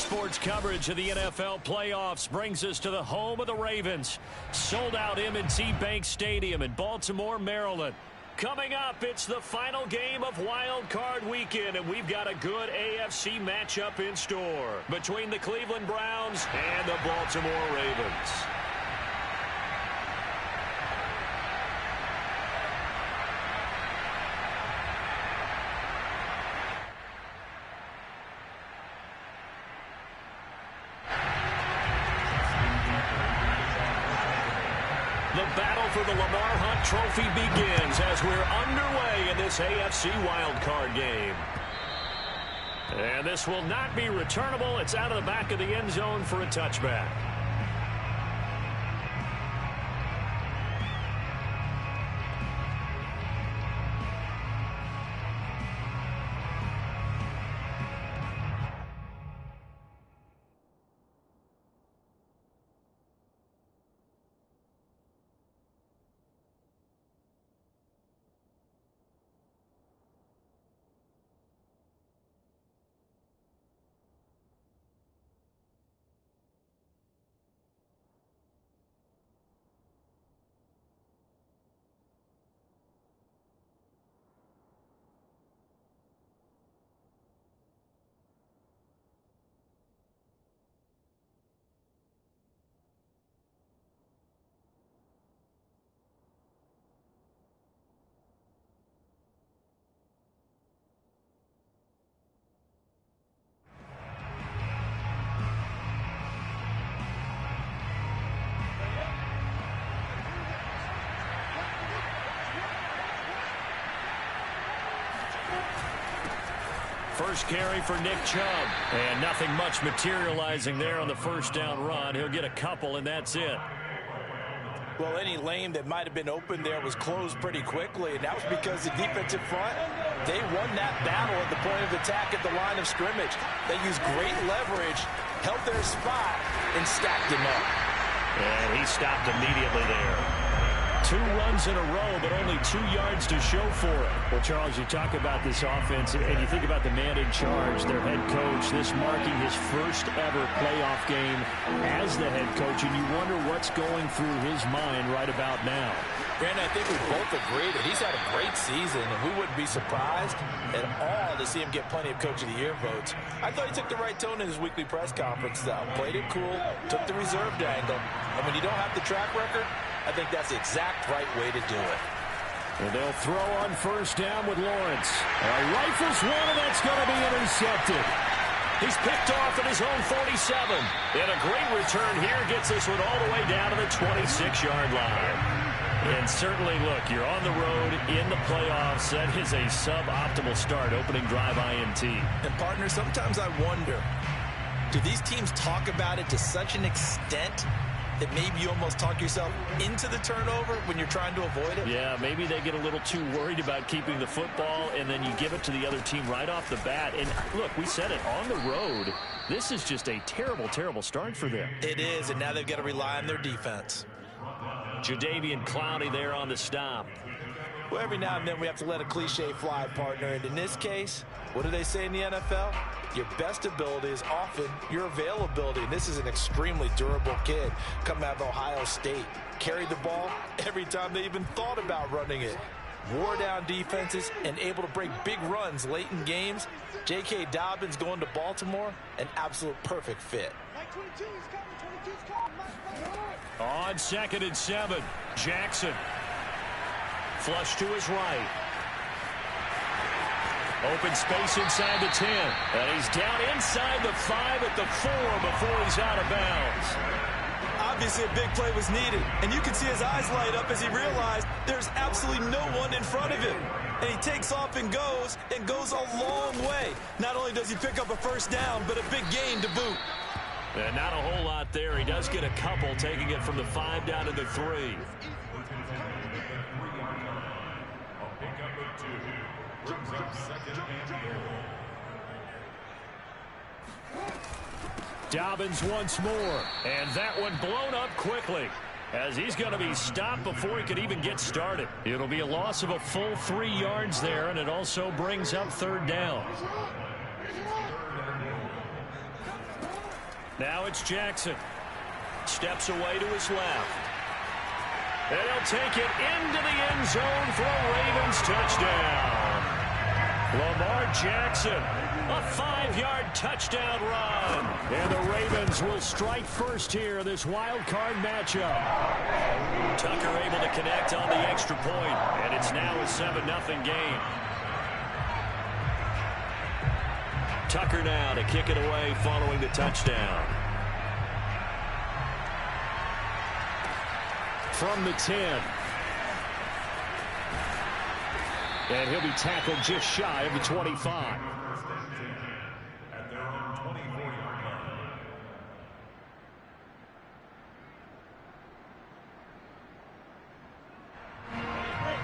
Sports coverage of the NFL playoffs brings us to the home of the Ravens. Sold out M&T Bank Stadium in Baltimore, Maryland. Coming up, it's the final game of Wild Card Weekend, and we've got a good AFC matchup in store between the Cleveland Browns and the Baltimore Ravens. The battle for the Lamar Hunt Trophy begins as we're underway in this AFC wildcard game. And this will not be returnable. It's out of the back of the end zone for a touchback. First carry for Nick Chubb. And nothing much materializing there on the first down run. He'll get a couple, and that's it. Well, any lane that might have been open there was closed pretty quickly, and that was because the defensive front, they won that battle at the point of attack at the line of scrimmage. They used great leverage, held their spot, and stacked him up. And he stopped immediately there. 2 runs in a row, but only 2 yards to show for it. Well, Charles, you talk about this offense, and you think about the man in charge, their head coach, this marking his first ever playoff game as the head coach, and you wonder what's going through his mind right about now. Brandon, I think we both agree that he's had a great season, and we wouldn't be surprised at all to see him get plenty of Coach of the Year votes. I thought he took the right tone in his weekly press conference, though. Played it cool, took the reserved angle, and when you don't have the track record, I think that's the exact right way to do it. And they'll throw on first down with Lawrence. Rifles one, and that's going to be intercepted. He's picked off at his own 47. And a great return here gets this one all the way down to the 26-yard line. And certainly, look, you're on the road in the playoffs. That is a suboptimal start, opening drive INT. And, partner, sometimes I wonder, do these teams talk about it to such an extent that maybe you almost talk yourself into the turnover when you're trying to avoid it? Yeah, maybe they get a little too worried about keeping the football, and then you give it to the other team right off the bat. And, look, we said it, on the road, this is just a terrible, terrible start for them. It is, and now they've got to rely on their defense. Jadeveon Clowney there on the stop. Well, every now and then we have to let a cliche fly, partner. And in this case, what do they say in the NFL? Your best ability is often your availability. And this is an extremely durable kid coming out of Ohio State. Carried the ball every time they even thought about running it. Wore down defenses and able to break big runs late in games. J.K. Dobbins going to Baltimore, an absolute perfect fit. On 2nd and 7, Jackson. Flush to his right. Open space inside the 10. And he's down inside the 5 at the 4 before he's out of bounds. Obviously a big play was needed, and you can see his eyes light up as he realized there's absolutely no one in front of him. And he takes off and goes a long way. Not only does he pick up a first down, but a big gain to boot. And not a whole lot there. He does get a couple, taking it from the 5 down to the 3. Dobbins once more, and that one blown up quickly as he's going to be stopped before he could even get started. It'll be a loss of a full 3 yards there, and it also brings up 3rd down. Now it's Jackson. Steps away to his left. And he'll take it into the end zone for a Ravens touchdown. Lamar Jackson, a 5-yard touchdown run. And the Ravens will strike first here in this wild card matchup. Tucker able to connect on the extra point, and it's now a 7-0 game. Tucker now to kick it away following the touchdown. From the 10. And he'll be tackled just shy of the 25.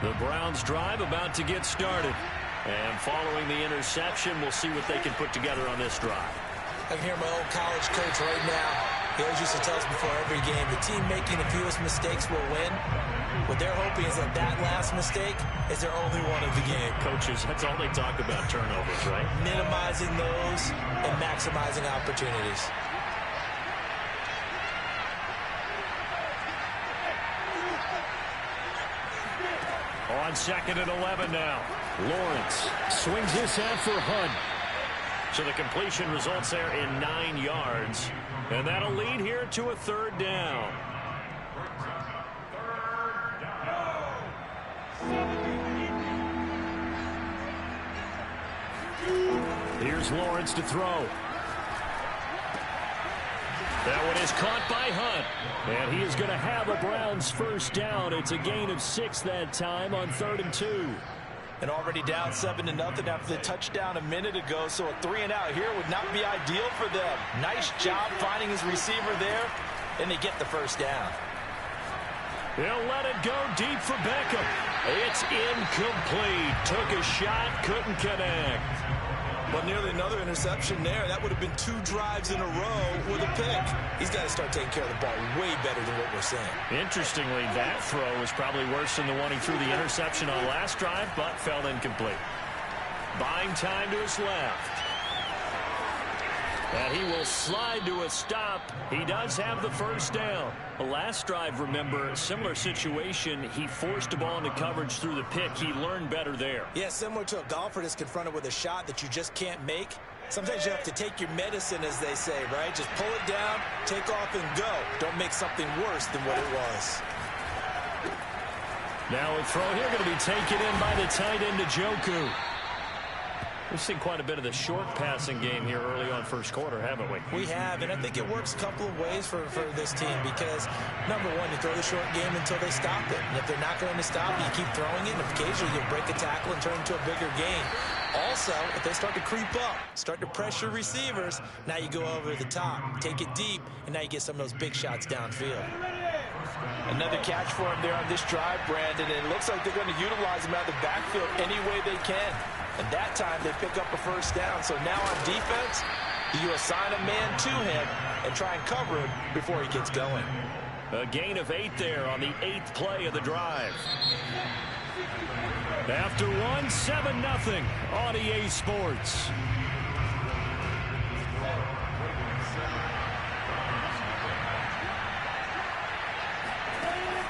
The Browns drive about to get started. And following the interception, we'll see what they can put together on this drive. I can hear my old college coach right now. He always used to tell us before every game, the team making the fewest mistakes will win. What they're hoping is that that last mistake is their only one of the game. Coaches, that's all they talk about, turnovers, right? Minimizing those and maximizing opportunities. On 2nd and 11 now. Lawrence swings this out for Hunt. So the completion results there in 9 yards. And that'll lead here to a 3rd down. Here's Lawrence to throw. That one is caught by Hunt. And he is going to have a Browns first down. It's a gain of 6 that time on 3rd and 2. And already down 7-0 after the touchdown a minute ago. So a 3-and-out here would not be ideal for them. Nice job finding his receiver there. And they get the first down. They'll let it go deep for Beckham. It's incomplete. Took a shot, couldn't connect. But nearly another interception there. That would have been 2 drives in a row with a pick. He's got to start taking care of the ball way better than what we're saying. Interestingly, that throw was probably worse than the one he threw the interception on last drive, but fell incomplete. Buying time to his left. And he will slide to a stop. He does have the first down. The last drive, remember, similar situation. He forced the ball into coverage through the pick. He learned better there. Yeah, similar to a golfer that's confronted with a shot that you just can't make. Sometimes you have to take your medicine, as they say, right? Just pull it down, take off, and go. Don't make something worse than what it was. Now a throw here going to be taken in by the tight end, Njoku. We've seen quite a bit of the short passing game here early on first quarter, haven't we? We have, and I think it works a couple of ways for this team because, number one, you throw the short game until they stop it. And if they're not going to stop it, you keep throwing it, and occasionally you'll break a tackle and turn it into a bigger gain. Also, if they start to creep up, start to pressure receivers, now you go over the top, take it deep, and now you get some of those big shots downfield. Another catch for him there on this drive, Brandon, and it looks like they're going to utilize him out of the backfield any way they can. And that time they pick up a first down. So now on defense, you assign a man to him and try and cover him before he gets going. A gain of 8 there on the 8th play of the drive. After 7-0 on EA Sports.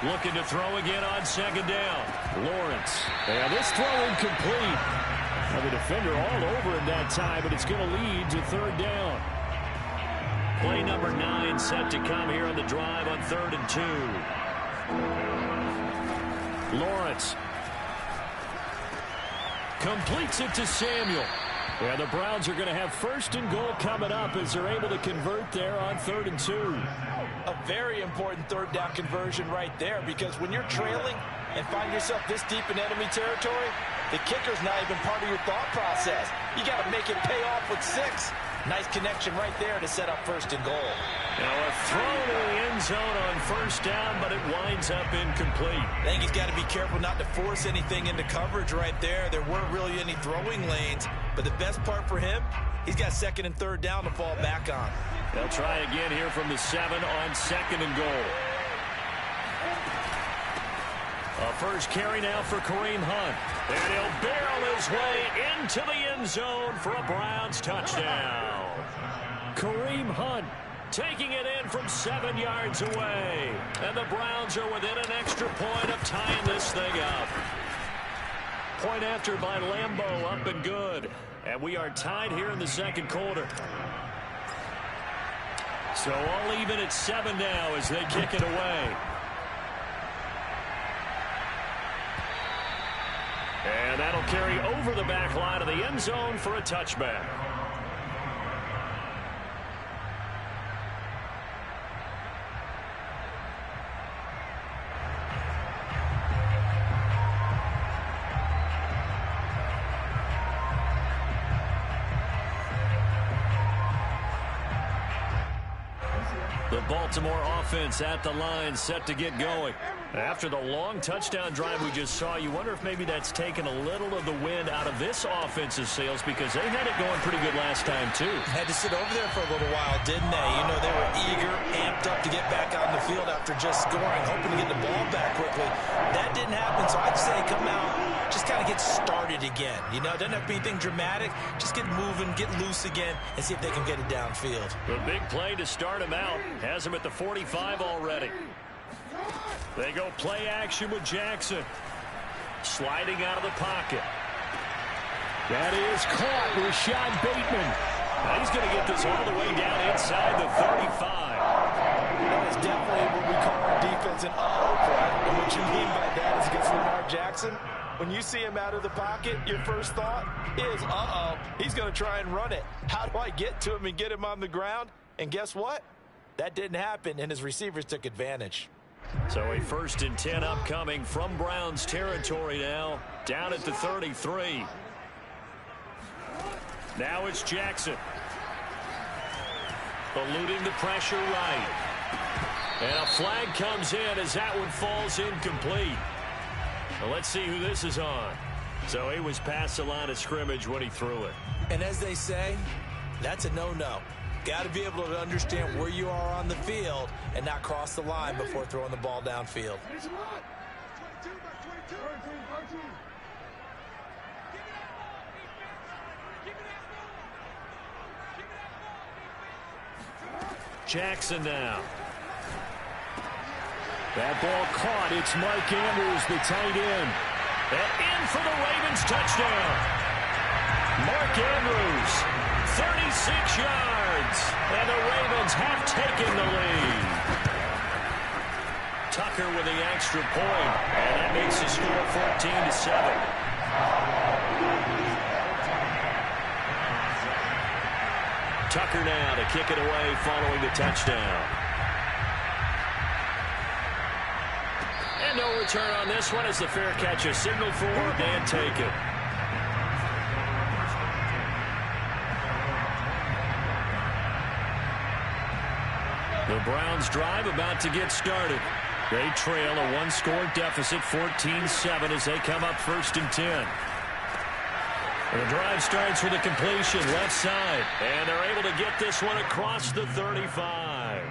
Looking to throw again on 2nd down. Lawrence. And this throw incomplete. The defender all over him that time, but it's going to lead to 3rd down. Play number 9 set to come here on the drive on 3rd and 2. Lawrence completes it to Samuel. Yeah, the Browns are going to have 1st and goal coming up as they're able to convert there on 3rd and 2. A very important 3rd down conversion right there because when you're trailing and find yourself this deep in enemy territory, the kicker's not even part of your thought process. You got to make it pay off with 6. Nice connection right there to set up 1st and goal. Now a throw to the end zone on 1st down, but it winds up incomplete. I think he's got to be careful not to force anything into coverage right there. There weren't really any throwing lanes, but the best part for him, he's got 2nd and 3rd down to fall back on. They'll try again here from the 7 on 2nd and goal. A first carry now for Kareem Hunt. And he'll barrel his way into the end zone for a Browns touchdown. Kareem Hunt taking it in from 7 yards away. And the Browns are within an extra point of tying this thing up. Point after by Lambeau, up and good. And we are tied here in the second quarter. So all even at 7 now as they kick it away. And that'll carry over the back line of the end zone for a touchback. The Baltimore offense at the line, set to get going. After the long touchdown drive we just saw, you wonder if maybe that's taken a little of the wind out of this offense's sails, because they had it going pretty good last time, too. Had to sit over there for a little while, didn't they? You know, they were eager, amped up to get back on the field after just scoring, hoping to get the ball back quickly. That didn't happen, so I'd say come out, just kind of get started again. You know, it doesn't have to be anything dramatic. Just get moving, get loose again, and see if they can get it downfield. The big play to start him out has him at the 45 already. They go play action with Jackson. Sliding out of the pocket. That is caught. Rashad Bateman. Now he's going to get this all the way down inside the 35. That is definitely what we call our defense an uh-oh play. And what you mean by that is against Lamar Jackson, when you see him out of the pocket, your first thought is, uh-oh, he's going to try and run it. How do I get to him and get him on the ground? And guess what? That didn't happen, and his receivers took advantage. So a 1st and 10 upcoming from Browns territory now, down at the 33. Now it's Jackson. Eluding the pressure right. And a flag comes in as that one falls incomplete. Well, let's see who this is on. So he was past the line of scrimmage when he threw it. And as they say, that's a no-no. Got to be able to understand where you are on the field and not cross the line before throwing the ball downfield. Jackson now. That ball caught. It's Mike Andrews, the tight end. And in for the Ravens touchdown. Mark Andrews, 36 yards. And the Ravens have taken the lead. Tucker with the extra point. And that makes the score 14-7. Tucker now to kick it away following the touchdown. And no return on this one as the fair catch is signaled for and taken. The Browns drive about to get started. They trail a one-score deficit, 14-7, as they come up 1st and 10. And the drive starts with a completion left side. And they're able to get this one across the 35.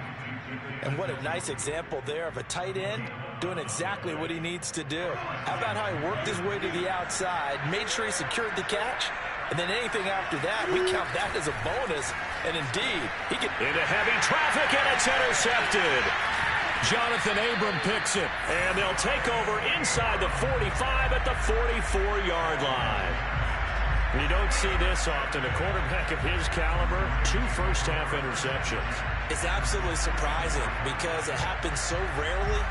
And what a nice example there of a tight end doing exactly what he needs to do. How about how he worked his way to the outside, made sure he secured the catch, and then anything after that, we count that as a bonus. And indeed, he can... Into heavy traffic, and it's intercepted. Jonathan Abram picks it, and they'll take over inside the 45 at the 44-yard line. You don't see this often. A quarterback of his caliber, 2 first-half interceptions. It's absolutely surprising because it happens so rarely.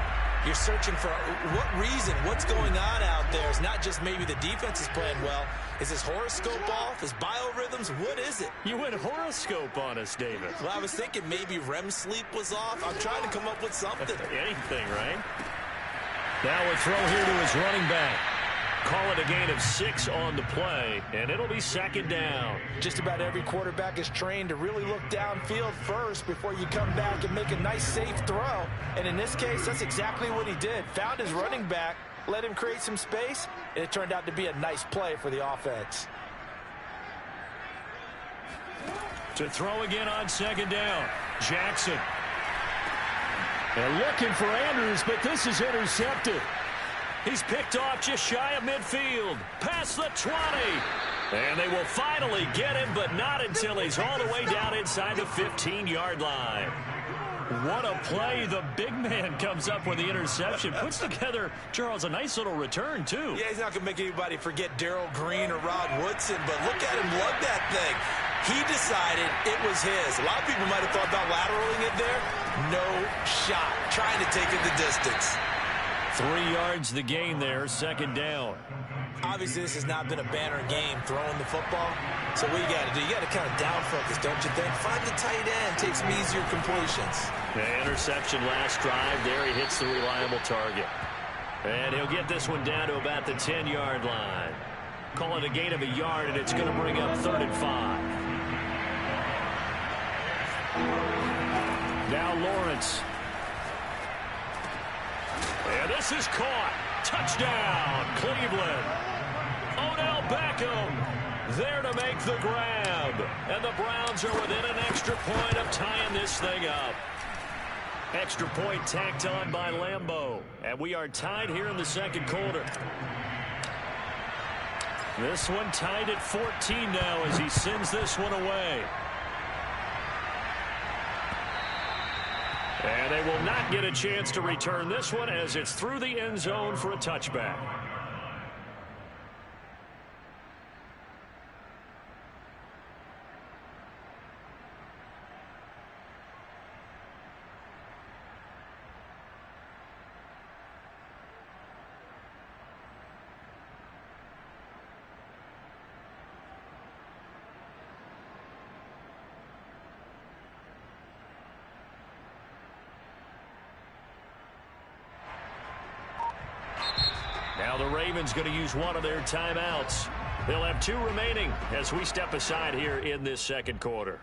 You're searching for what reason, what's going on out there. It's not just maybe the defense is playing well. Is his horoscope off? His biorhythms? What is it? You went horoscope on us, David. Well, I was thinking maybe REM sleep was off. I'm trying to come up with something. Anything, right? Now a throw here to his running back. Call it a gain of 6 on the play, and it'll be 2nd down. Just about every quarterback is trained to really look downfield first before you come back and make a nice, safe throw. And in this case, that's exactly what he did. Found his running back, let him create some space, and it turned out to be a nice play for the offense. To throw again on 2nd down, Jackson. They're looking for Andrews, but this is intercepted. He's picked off just shy of midfield. Past the 20. And they will finally get him, but not until he's all the way down inside the 15-yard line. What a play. The big man comes up with the interception. Puts together, Charles, a nice little return, too. Yeah, he's not going to make anybody forget Darrell Green or Rod Woodson, but look at him lug that thing. He decided it was his. A lot of people might have thought about lateraling it there. No shot. Trying to take it the distance. 3 yards the gain there, second down. Obviously, this has not been a banner game throwing the football. So what you got to do, you got to kind of down focus, don't you think? Find the tight end, take some easier completions. The interception last drive. There he hits the reliable target. And he'll get this one down to about the 10-yard line. Call it a gain of a yard, and it's going to bring up 3rd and 5. Now Lawrence. And this is caught. Touchdown, Cleveland. Odell Beckham there to make the grab. And the Browns are within an extra point of tying this thing up. Extra point tacked on by Lambeau. And we are tied here in the second quarter. This one tied at 14 now as he sends this one away. And they will not get a chance to return this one as it's through the end zone for a touchback. Now the Ravens going to use one of their timeouts. They'll have 2 remaining as we step aside here in this second quarter.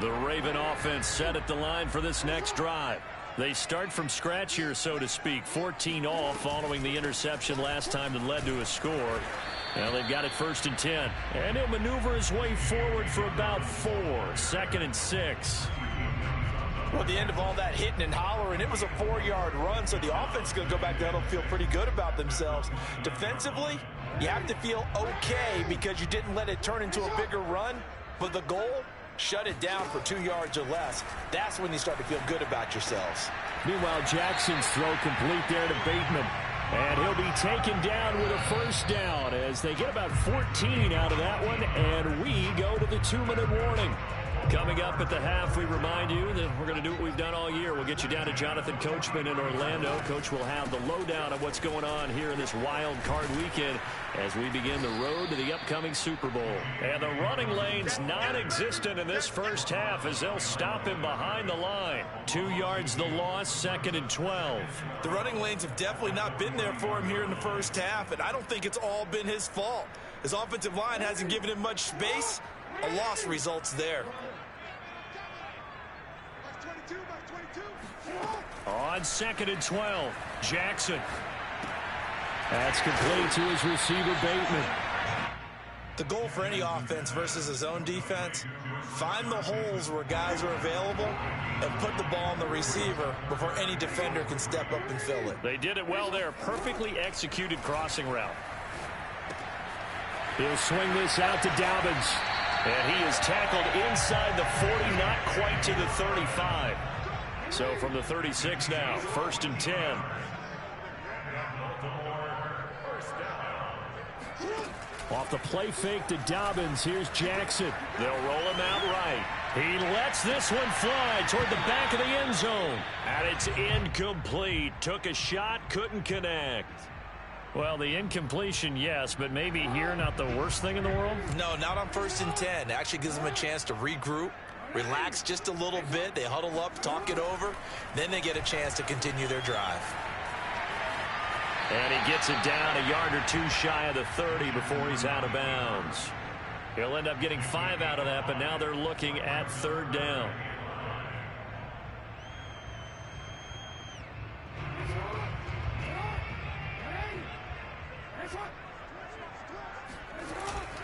The Raven offense set at the line for this next drive. They start from scratch here, so to speak. 14 all following the interception last time that led to a score. Now they've got it 1st and 10. And he'll maneuver his way forward for about 4. 2nd and 6. Well, at the end of all that hitting and hollering, it was a 4-yard run, so the offense is going to go back down and feel pretty good about themselves. Defensively, you have to feel okay because you didn't let it turn into a bigger run. But the goal, shut it down for 2 yards or less. That's when you start to feel good about yourselves. Meanwhile, Jackson's throw complete there to Bateman. And he'll be taken down with a 1st down as they get about 14 out of that one. And we go to the 2-minute warning. Coming up at the half, we remind you that we're going to do what we've done all year. We'll get you down to Jonathan Coachman in Orlando. Coach will have the lowdown of what's going on here in this wild card weekend as we begin the road to the upcoming Super Bowl. And the running lane's non-existent in this first half as they'll stop him behind the line. 2 yards the loss, 2nd and 12. The running lanes have definitely not been there for him here in the first half, and I don't think it's all been his fault. His offensive line hasn't given him much space. A loss results there. On 2nd and 12, Jackson. That's complete to his receiver, Bateman. The goal for any offense versus his own defense, find the holes where guys are available and put the ball on the receiver before any defender can step up and fill it. They did it well there. Perfectly executed crossing route. He'll swing this out to Dobbins. And he is tackled inside the 40, not quite to the 35. So from the 36 now, 1st and 10. Off the play fake to Dobbins, here's Jackson. They'll roll him out right. He lets this one fly toward the back of the end zone. And it's incomplete. Took a shot, couldn't connect. Well, the incompletion, yes, but maybe here not the worst thing in the world? No, not on 1st and 10. It actually gives them a chance to regroup, relax just a little bit. They huddle up, talk it over. Then they get a chance to continue their drive. And he gets it down a yard or 2 shy of the 30 before he's out of bounds. He'll end up getting 5 out of that, but now they're looking at 3rd down.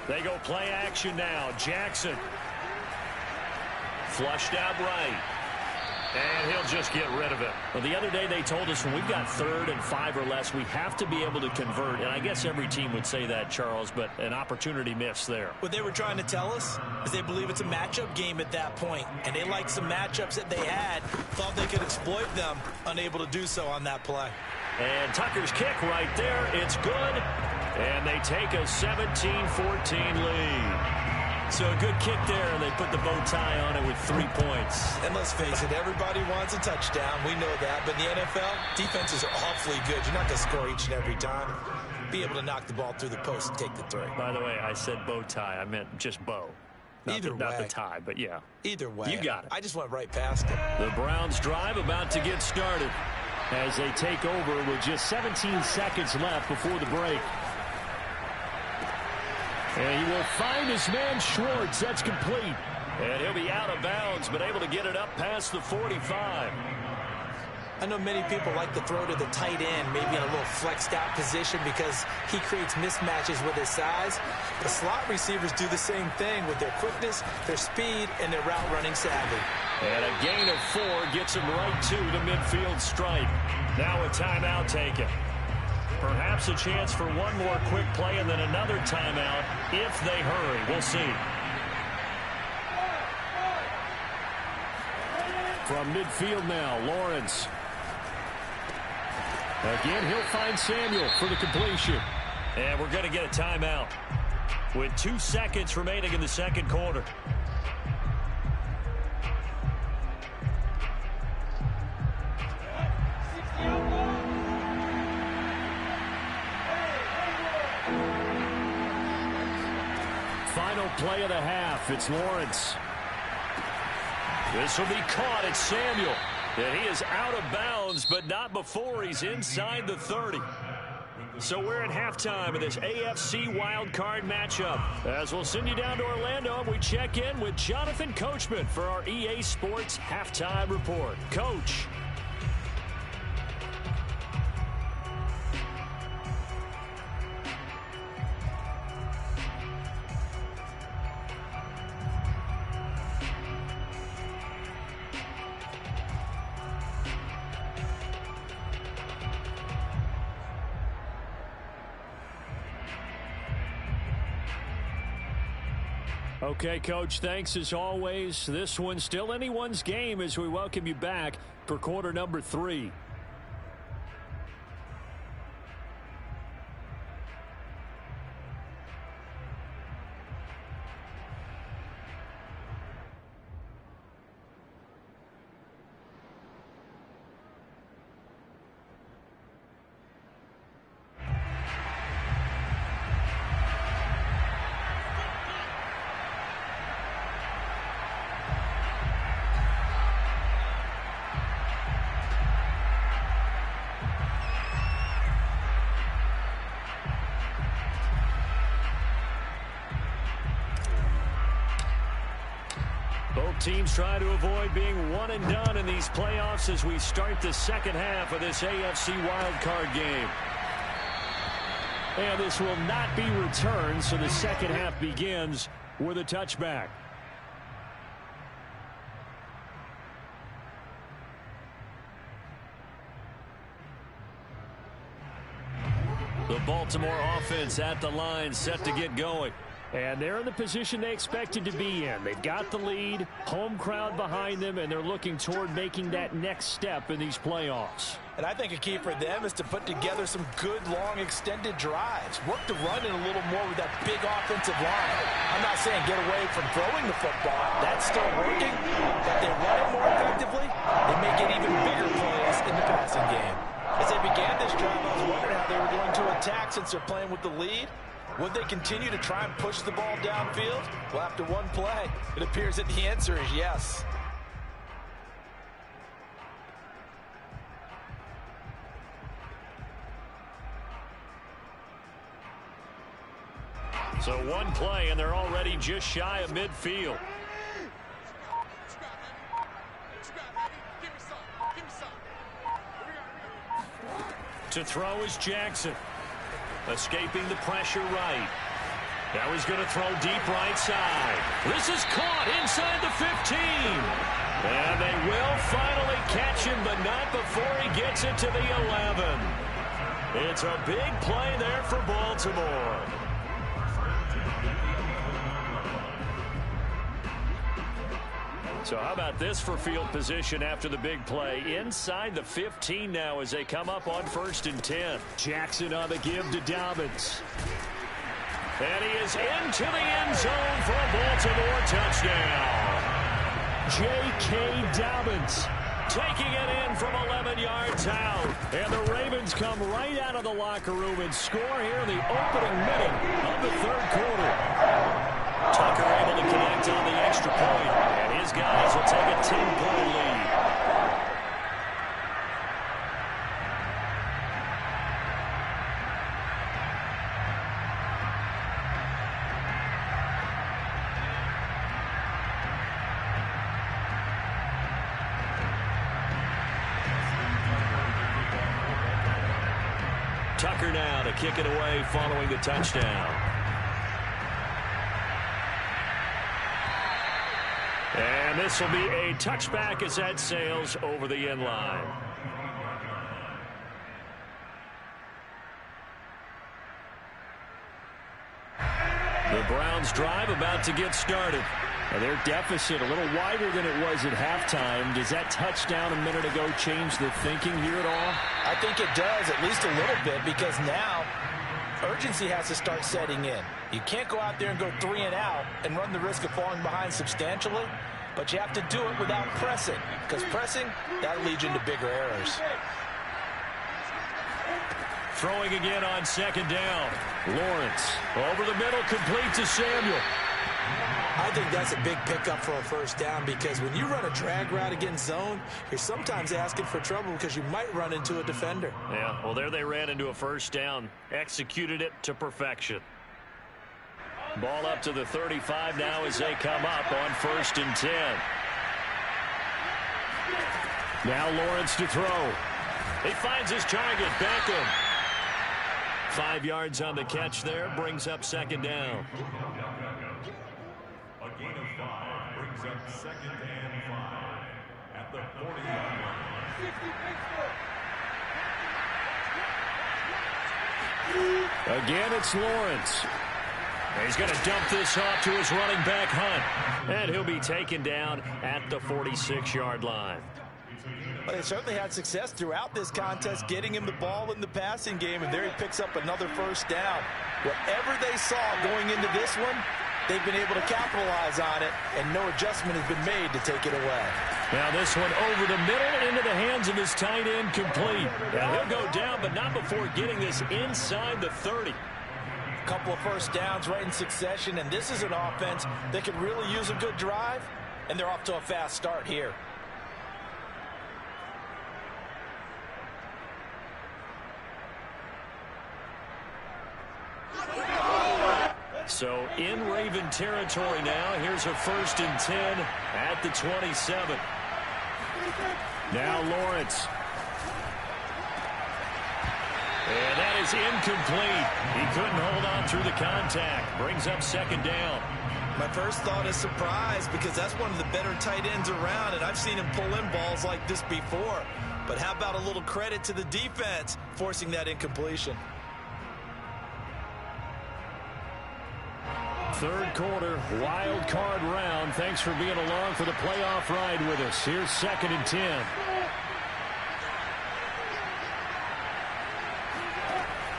They go play action now. Jackson. Flushed out right. And he'll just get rid of it. Well, the other day they told us when we've got 3rd and 5 or less, we have to be able to convert. And I guess every team would say that, Charles, but an opportunity missed there. What they were trying to tell us is they believe it's a matchup game at that point. And they liked some matchups that they had, thought they could exploit them, unable to do so on that play. And Tucker's kick right there. It's good. And they take a 17-14 lead. So a good kick there, and they put the bow tie on it with 3 points. And let's face it, everybody wants a touchdown. We know that. But in the NFL, defenses are awfully good. You're not going to score each and every time. Be able to knock the ball through the post and take the 3. By the way, I said bow tie. I meant just bow. Not the tie, but yeah. Either way. You got it. I just went right past it. The Browns drive about to get started as they take over with just 17 seconds left before the break. And he will find his man Schwartz. That's complete. And he'll be out of bounds, but able to get it up past the 45. I know many people like to throw to the tight end, maybe in a little flexed out position because he creates mismatches with his size. The slot receivers do the same thing with their quickness, their speed, and their route running savvy. And a gain of 4 gets him right to the midfield stripe. Now a timeout taken. Perhaps a chance for one more quick play and then another timeout if they hurry. We'll see. From midfield now, Lawrence. Again, he'll find Samuel for the completion. And we're going to get a timeout with 2 seconds remaining in the second quarter. Final play of the half. It's Lawrence. This will be caught. It's Samuel. And he is out of bounds, but not before he's inside the 30. So we're at halftime of this AFC wildcard matchup. As we'll send you down to Orlando, we check in with Jonathan Coachman for our EA Sports Halftime Report. Coach. Okay, Coach, thanks as always. This one's still anyone's game as we welcome you back for quarter number 3. Both teams try to avoid being one and done in these playoffs as we start the second half of this AFC wildcard game. And this will not be returned, so the second half begins with a touchback. The Baltimore offense at the line, set to get going. And they're in the position they expected to be in. They've got the lead, home crowd behind them, and they're looking toward making that next step in these playoffs. And I think a key for them is to put together some good, long, extended drives. Work the run in a little more with that big offensive line. I'm not saying get away from throwing the football. That's still working. But they run it more effectively, they may get even bigger plays in the passing game. As they began this drive, I was wondering how they were going to attack since they're playing with the lead. Would they continue to try and push the ball downfield? Well, after one play, it appears that the answer is yes. So one play, and they're already just shy of midfield. To throw is Jackson. Escaping the pressure right. Now he's going to throw deep right side. This is caught inside the 15. And they will finally catch him, but not before he gets it to the 11. It's a big play there for Baltimore. So how about this for field position after the big play? Inside the 15 now as they come up on 1st and 10. Jackson on the give to Dobbins. And he is into the end zone for a Baltimore touchdown. J.K. Dobbins taking it in from 11 yards out. And the Ravens come right out of the locker room and score here in the opening minute of the 3rd quarter. Tucker able to connect on the extra point, and his guys will take a 10-point lead. Tucker now to kick it away following the touchdown. And this will be a touchback as that sails over the end line. The Browns drive about to get started. Now their deficit a little wider than it was at halftime. Does that touchdown a minute ago change the thinking here at all? I think it does, at least a little bit, because now urgency has to start setting in. You can't go out there and go 3 and out and run the risk of falling behind substantially, but you have to do it without pressing, because pressing, that'll lead you into bigger errors. Throwing again on 2nd down. Lawrence over the middle, complete to Samuel. I think that's a big pickup for a 1st down, because when you run a drag route against zone, you're sometimes asking for trouble because you might run into a defender. Yeah, well, there they ran into a 1st down. Executed it to perfection. Ball up to the 35 now as they come up on 1st and 10. Now Lawrence to throw. He finds his target, Beckham. 5 yards on the catch there, brings up 2nd down. A gain of 5 brings up 2nd and 5 at the 40-yard line. Again, it's Lawrence. He's going to dump this off to his running back, Hunt. And he'll be taken down at the 46-yard line. Well, they certainly had success throughout this contest getting him the ball in the passing game, and there he picks up another 1st down. Whatever they saw going into this one, they've been able to capitalize on it, and no adjustment has been made to take it away. Now this one over the middle into the hands of his tight end, complete. And he'll go down, but not before getting this inside the 30. Couple of 1st downs right in succession, and this is an offense that could really use a good drive, and they're off to a fast start here. So in Raven territory now. Here's a 1st and 10 at the 27. Now Lawrence. And that is incomplete. He couldn't hold on through the contact. Brings up 2nd down. My first thought is surprise, because that's one of the better tight ends around, and I've seen him pull in balls like this before. But how about a little credit to the defense forcing that incompletion? 3rd quarter, wild card round. Thanks for being along for the playoff ride with us. Here's 2nd and 10.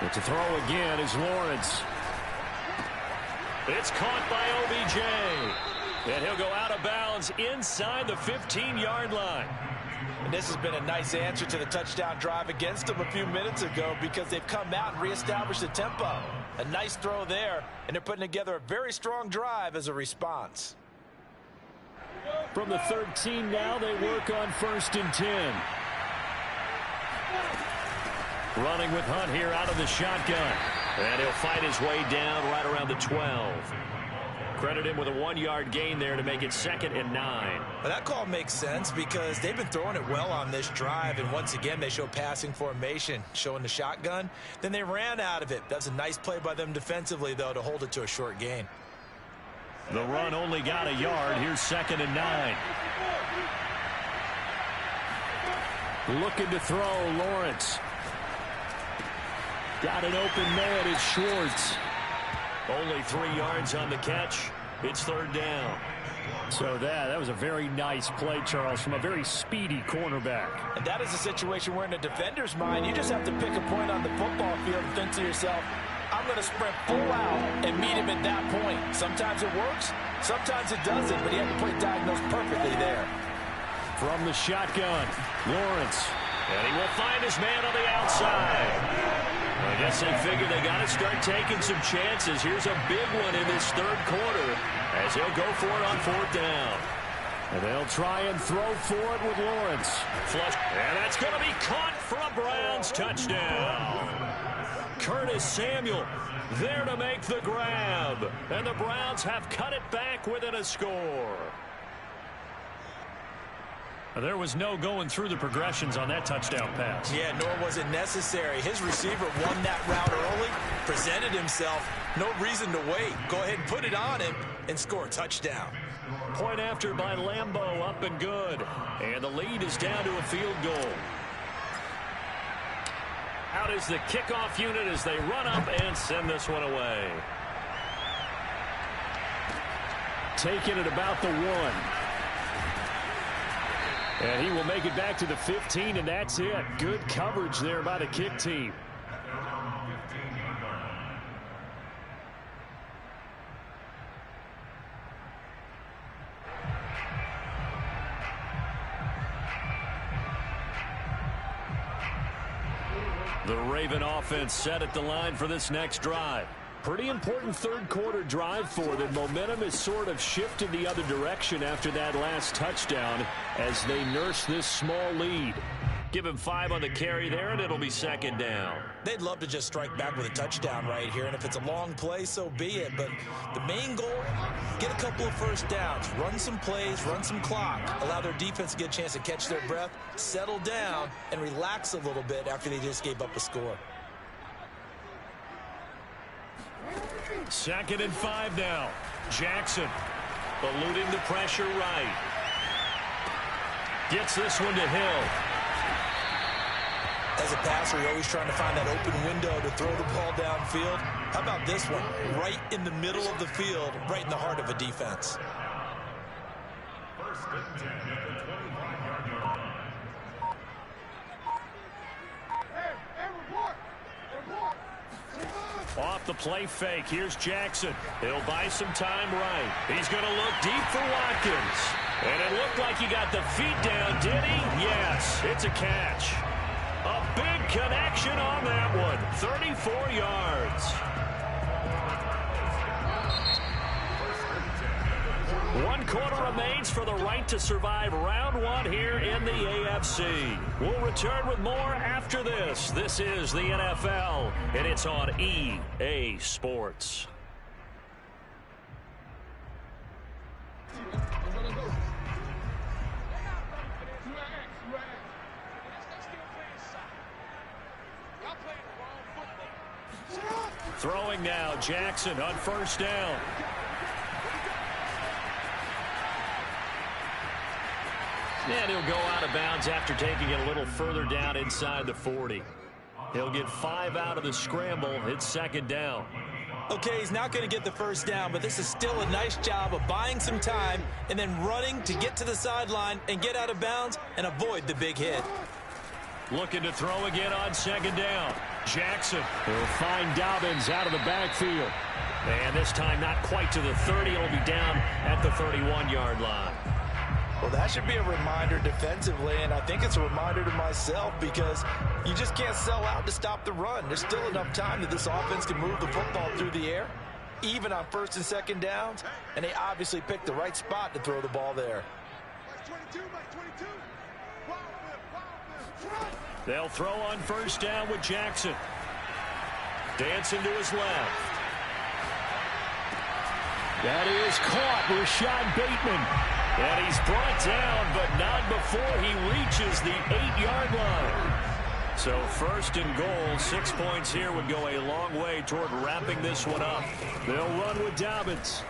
But to throw again is Lawrence. It's caught by OBJ. And he'll go out of bounds inside the 15-yard line. And this has been a nice answer to the touchdown drive against them a few minutes ago, because they've come out and reestablished the tempo. A nice throw there, and they're putting together a very strong drive as a response. From the 13 now, they work on 1st and 10. Running with Hunt here out of the shotgun. And he'll fight his way down right around the 12. Credit him with a 1-yard gain there to make it 2nd and 9. Well, that call makes sense because they've been throwing it well on this drive, and once again they show passing formation, showing the shotgun. Then they ran out of it. That's a nice play by them defensively, though, to hold it to a short gain. The run only got a yard. Here's 2nd and 9. Looking to throw, Lawrence. Got an open man, it's Schwartz. Only 3 yards on the catch. It's 3rd down. So that was a very nice play, Charles, from a very speedy cornerback. And that is a situation where in a defender's mind, you just have to pick a point on the football field and think to yourself, I'm going to sprint full out and meet him at that point. Sometimes it works, sometimes it doesn't, but he had the play diagnosed perfectly there. From the shotgun, Lawrence. And he will find his man on the outside. I guess they figure they got to start taking some chances. Here's a big one in this 3rd quarter as he'll go for it on 4th down. And they'll try and throw for it with Lawrence. Flush. And that's going to be caught for a Browns touchdown. Curtis Samuel there to make the grab. And the Browns have cut it back within a score. There was no going through the progressions on that touchdown pass. Yeah, nor was it necessary. His receiver won that route early, presented himself. No reason to wait. Go ahead and put it on him and score a touchdown. Point after by Lambeau, up and good. And the lead is down to a field goal. Out is the kickoff unit as they run up and send this one away. Taking it about the 1. And he will make it back to the 15, and that's it. Good coverage there by the kick team. The Raven offense set at the line for this next drive. Pretty important 3rd quarter drive for them. Momentum has sort of shifted the other direction after that last touchdown as they nurse this small lead. Give him 5 on the carry there, and it'll be 2nd down. They'd love to just strike back with a touchdown right here, and if it's a long play, so be it. But the main goal, get a couple of first downs, run some plays, run some clock, allow their defense to get a chance to catch their breath, settle down, and relax a little bit after they just gave up a score. 2nd and 5 now. Jackson eluding the pressure right. Gets this one to Hill. As a passer, you're always trying to find that open window to throw the ball downfield. How about this one? Right in the middle of the field, right in the heart of a defense. First and 10 at the 25-yard line. Off the play fake, here's Jackson. He'll buy some time right. He's going to look deep for Watkins. And it looked like he got the feet down, did he? Yes, it's a catch. A big connection on that one. 34 yards. 1 quarter remains for the right to survive round 1 here in the AFC. We'll return with more after this. This is the NFL, and it's on EA Sports. Throwing now, Jackson on 1st down. And he'll go out of bounds after taking it a little further down inside the 40. He'll get 5 out of the scramble. It's 2nd down. Okay, he's not going to get the first down, but this is still a nice job of buying some time and then running to get to the sideline and get out of bounds and avoid the big hit. Looking to throw again on 2nd down. Jackson. He'll find Dobbins out of the backfield. And this time not quite to the 30. It'll be down at the 31-yard line. Well, that should be a reminder defensively, and I think it's a reminder to myself because you just can't sell out to stop the run. There's still enough time that this offense can move the football through the air, even on 1st and 2nd downs, and they obviously picked the right spot to throw the ball there. They'll throw on 1st down with Jackson. Dancing to his left. That is caught, Rashad Bateman. And he's brought down, but not before he reaches the 8-yard line. So first and goal, 6 points here would go a long way toward wrapping this one up. They'll run with Dobbins.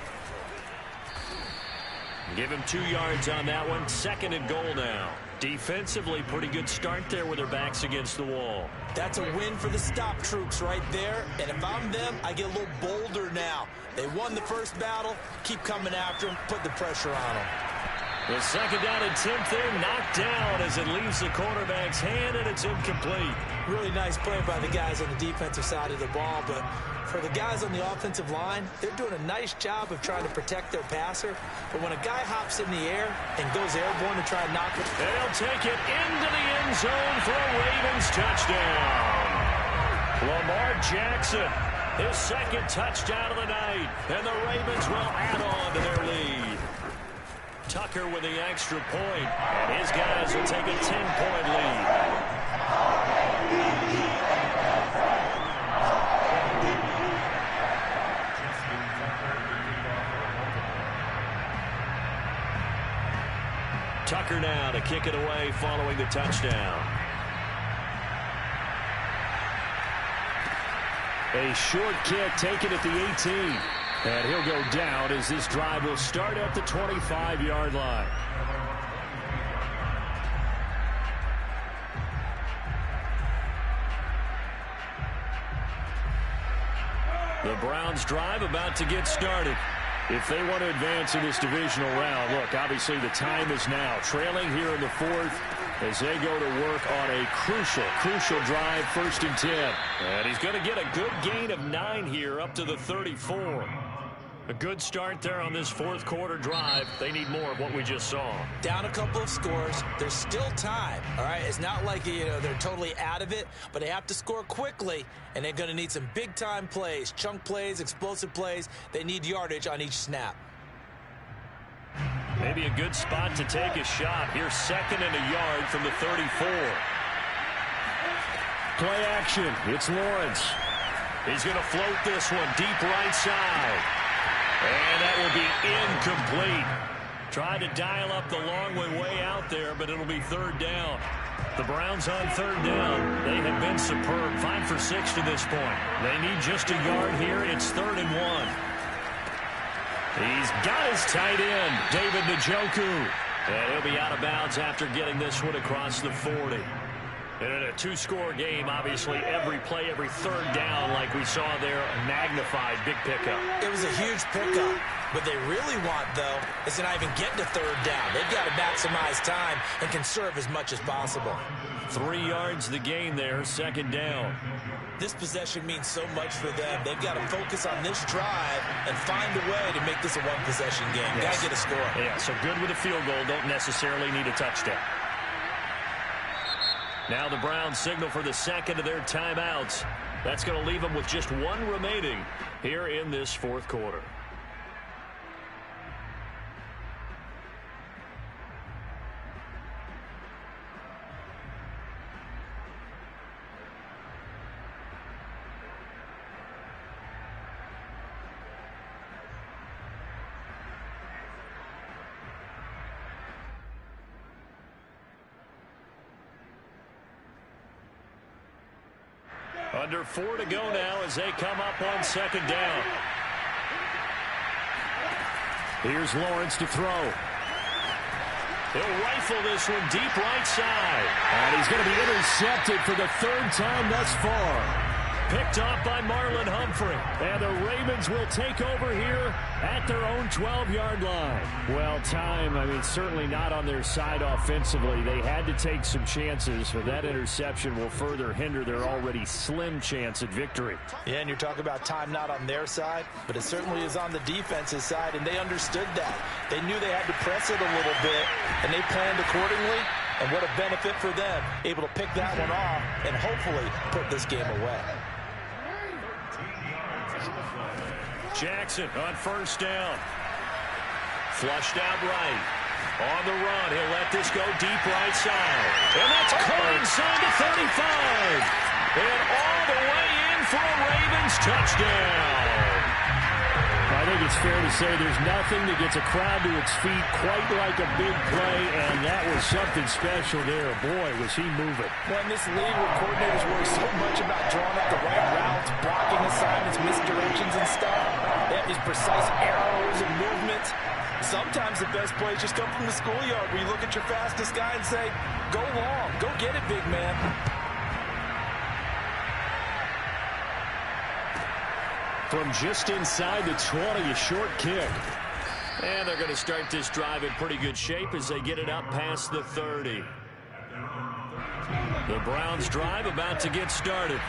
Give him 2 yards on that one. Second and goal now. Defensively, pretty good start there with their backs against the wall. That's a win for the stop troops right there. And if I'm them, I get a little bolder now. They won the first battle. Keep coming after them. Put the pressure on them. The second down attempt there knocked down as it leaves the quarterback's hand, and it's incomplete. Really nice play by the guys on the defensive side of the ball, but for the guys on the offensive line, they're doing a nice job of trying to protect their passer. But when a guy hops in the air and goes airborne to try and knock it, they'll take it into the end zone for a Ravens touchdown. Lamar Jackson, his second touchdown of the night, and the Ravens will add on to their lead. Tucker with the extra point, and his guys will take a 10-point lead. Tucker now to kick it away following the touchdown. A short kick taken at the 18. And he'll go down as this drive will start at the 25-yard line. The Browns drive about to get started. If they want to advance in this divisional round, look, obviously the time is now. Trailing here in the fourth as they go to work on a crucial drive, 1st and 10. And he's going to get a good gain of 9 here up to the 34. A good start there on this fourth quarter drive. They need more of what we just saw. Down a couple of scores. There's still time, all right? It's not like, they're totally out of it, but they have to score quickly, and they're going to need some big-time plays, chunk plays, explosive plays. They need yardage on each snap. Maybe a good spot to take a shot. Here's 2nd and a yard from the 34. Play action. It's Lawrence. He's going to float this one deep right side. And that will be incomplete. Tried to dial up the long way out there, but it'll be 3rd down. The Browns on 3rd down. They have been superb. 5 for 6 to this point. They need just a yard here. It's 3rd and 1. He's got his tight end, David Njoku. And he'll be out of bounds after getting this one across the 40. And in a 2-score game, obviously, every play, every 3rd down, like we saw there, a magnified big pickup. It was a huge pickup. What they really want, though, is to not even get to 3rd down. They've got to maximize time and conserve as much as possible. 3 yards the gain there, 2nd down. This possession means so much for them. They've got to focus on this drive and find a way to make this a one-possession game. Yes. Got to get a score. Yeah, so good with a field goal. Don't necessarily need a touchdown. Now the Browns signal for the 2nd of their timeouts. That's going to leave them with just 1 remaining here in this 4th quarter. Under 4 to go now as they come up on 2nd down. Here's Lawrence to throw. He'll rifle this one deep right side. And he's going to be intercepted for the 3rd time thus far. Picked off by Marlon Humphrey. And the Ravens will take over here at their own 12-yard line. Well, time, certainly not on their side offensively. They had to take some chances, so that interception will further hinder their already slim chance at victory. Yeah, and you're talking about time not on their side, but it certainly is on the defense's side, and they understood that. They knew they had to press it a little bit, and they planned accordingly, and what a benefit for them, able to pick that one off and hopefully put this game away. Jackson on 1st down. Flushed out right. On the run, he'll let this go deep right side. And that's caught inside the 35. And all the way in for a Ravens touchdown. Now think it's fair to say there's nothing that gets a crowd to its feet quite like a big play, and that was something special there. Boy, was he moving. Well, in this league where coordinators worry so much about drawing up the right routes, blocking assignments, misdirections and stuff, they have these precise arrows and movements. Sometimes the best plays just come from the schoolyard where you look at your fastest guy and say, go long, go get it, big man. From just inside the 20, a short kick. And they're going to start this drive in pretty good shape as they get it up past the 30. The Browns drive about to get started.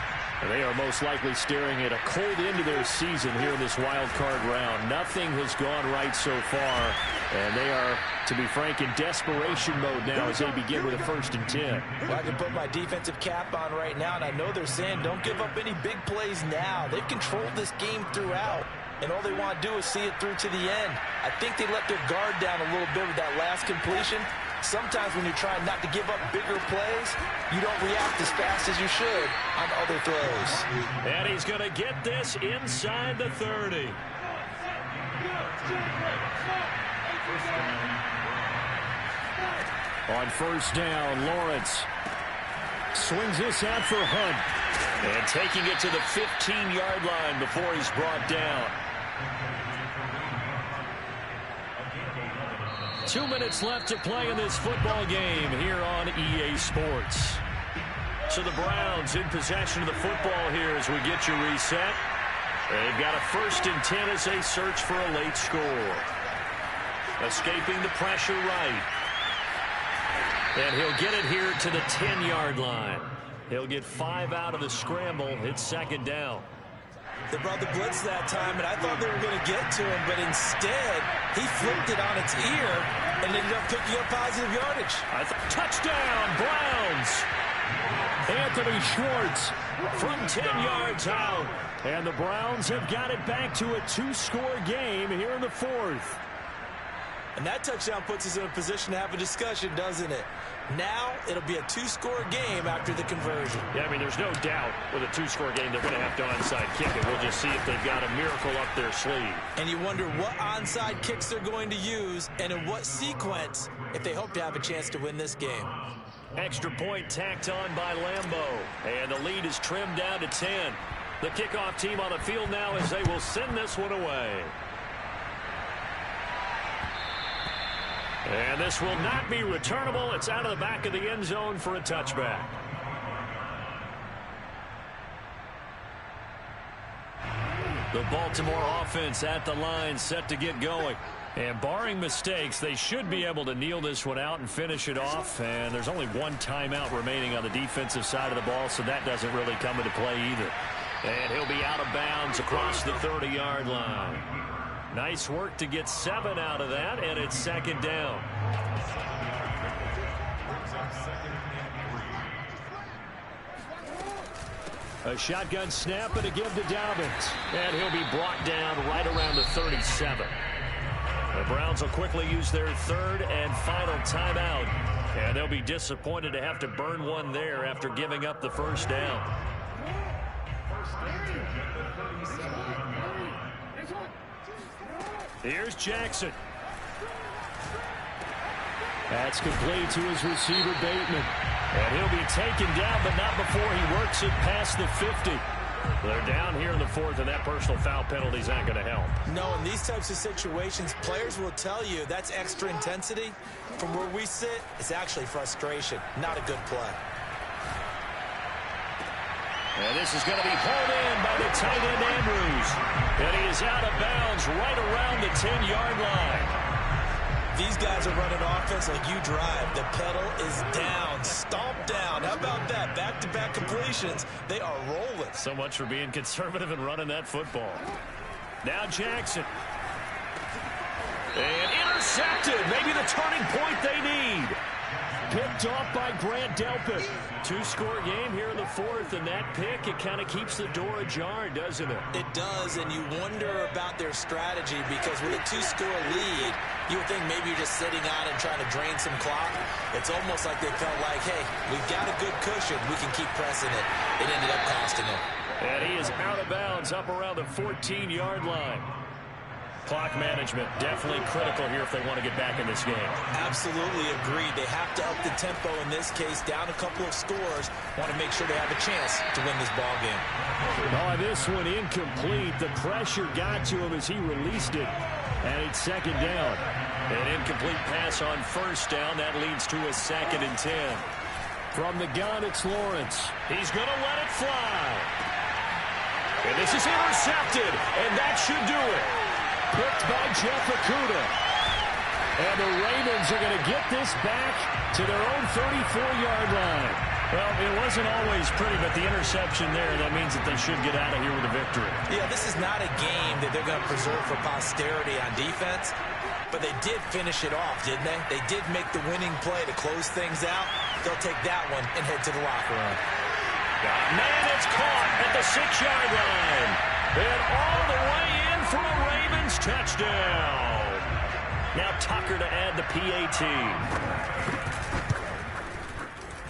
And they are most likely staring at a cold end to their season here in this wild card round. Nothing has gone right so far. And they are, to be frank, in desperation mode now as they begin with a 1st and 10. Well, I can put my defensive cap on right now, and I know they're saying don't give up any big plays now. They've controlled this game throughout, and all they want to do is see it through to the end. I think they let their guard down a little bit with that last completion. Sometimes when you're trying not to give up bigger plays, you don't react as fast as you should on other throws. And he's going to get this inside the 30. On 1st down, Lawrence swings this out for Hunt. And taking it to the 15-yard line before he's brought down. 2 minutes left to play in this football game here on EA Sports. So the Browns in possession of the football here as we get you reset. They've got a 1st and 10 as they search for a late score. Escaping the pressure right. And he'll get it here to the 10-yard line. He'll get 5 out of the scramble. It's 2nd down. They brought the blitz that time, and I thought they were going to get to him, but instead, he flipped it on its ear and ended up picking up positive yardage. Touchdown, Browns! Anthony Schwartz from 10 yards out. And the Browns have got it back to a 2-score game here in the 4th. And that touchdown puts us in a position to have a discussion, doesn't it? Now, it'll be a 2-score game after the conversion. Yeah, I mean, there's no doubt with a 2-score game they're going to have to onside kick it. We'll just see if they've got a miracle up their sleeve. And you wonder what onside kicks they're going to use and in what sequence if they hope to have a chance to win this game. Extra point tacked on by Lambeau. And the lead is trimmed down to 10. The kickoff team on the field now as they will send this one away. And this will not be returnable. It's out of the back of the end zone for a touchback. The Baltimore offense at the line set to get going. And barring mistakes, they should be able to kneel this one out and finish it off. And there's only one timeout remaining on the defensive side of the ball, so that doesn't really come into play either. And he'll be out of bounds across the 30-yard line. Nice work to get 7 out of that, and it's 2nd down. A shotgun snap and a give to Dobbins. And he'll be brought down right around the 37. The Browns will quickly use their 3rd and final timeout. And they'll be disappointed to have to burn one there after giving up the 1st down. Here's Jackson. That's complete to his receiver, Bateman. And he'll be taken down, but not before he works it past the 50. They're down here in the 4th, and that personal foul penalty is not going to help. No, in these types of situations, players will tell you that's extra intensity. From where we sit, it's actually frustration, not a good play. And this is going to be pulled in by the tight end, Andrews. And he is out of bounds right around the 10-yard line. These guys are running offense like you drive. The pedal is down, stomp down. How about that? Back-to-back completions. They are rolling. So much for being conservative and running that football. Now Jackson. And intercepted. Maybe the turning point they need. Picked off by Grant Delpit. 2-score game here in the 4th, and that pick, it kind of keeps the door ajar, doesn't it? It does, and you wonder about their strategy because with a 2-score lead, you would think maybe you're just sitting on and trying to drain some clock. It's almost like they felt like, hey, we've got a good cushion. We can keep pressing it. It ended up costing them. And he is out of bounds up around the 14-yard line. Clock management, definitely critical here if they want to get back in this game. Absolutely agreed. They have to up the tempo in this case, down a couple of scores. Want to make sure they have a chance to win this ball game. Oh, this one incomplete. The pressure got to him as he released it. And it's second down. An incomplete pass on first down. That leads to a 2nd and 10. From the gun, it's Lawrence. He's going to let it fly. And this is intercepted, and that should do it. Picked by Jeff Okudah. And the Ravens are going to get this back to their own 34-yard line. Well, it wasn't always pretty, but the interception there, that means that they should get out of here with a victory. Yeah, this is not a game that they're going to preserve for posterity on defense, but they did finish it off, didn't they? They did make the winning play to close things out. They'll take that one and head to the locker room. Man, it's caught at the 6-yard line. And all the way in for a Ravens touchdown. Now Tucker to add the PAT.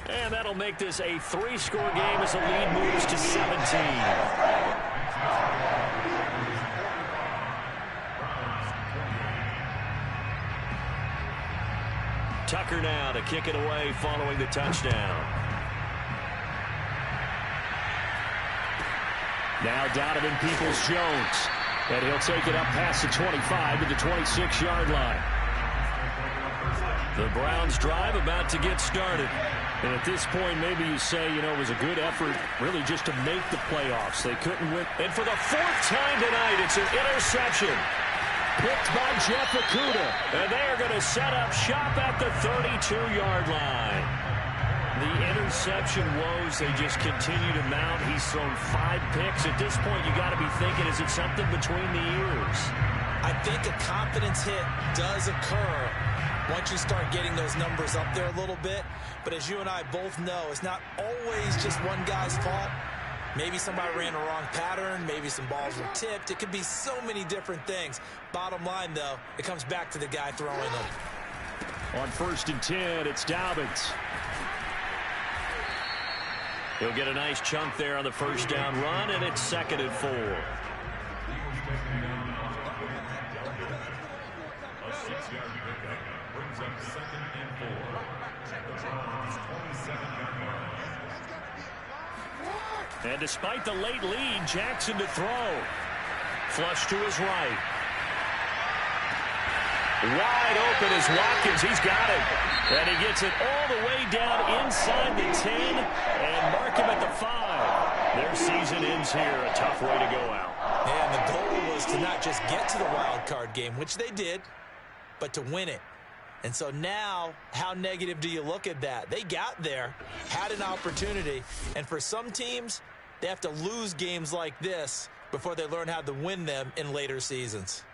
And that'll make this a 3-score game as the lead moves to 17. Tucker now to kick it away following the touchdown. Now Donovan Peoples-Jones. And he'll take it up past the 25 to the 26-yard line. The Browns drive about to get started. And at this point, maybe you say, you know, it was a good effort really just to make the playoffs. They couldn't win. And for the 4th time tonight, it's an interception. Picked by Jeff Okudah. And they are going to set up shop at the 32-yard line. The interception woes, they just continue to mount. He's thrown 5 picks. At this point, you got to be thinking, is it something between the ears? I think a confidence hit does occur once you start getting those numbers up there a little bit. But as you and I both know, it's not always just one guy's fault. Maybe somebody ran a wrong pattern. Maybe some balls were tipped. It could be so many different things. Bottom line, though, it comes back to the guy throwing them. On 1st and 10, it's Dobbins. He'll get a nice chunk there on the first down run, and it's 2nd and 4. A 6-yard pickup brings up 2nd and 4 at the Browns' 27-yard line. And despite the late lead, Jackson to throw. Flush to his right. Wide open is Watkins. He's got it. And he gets it all the way down inside the 10 and mark him at the 5. Their season ends here. A tough way to go out. And the goal was to not just get to the wild card game, which they did, but to win it. And so now, how negative do you look at that? They got there, had an opportunity, and for some teams, they have to lose games like this before they learn how to win them in later seasons.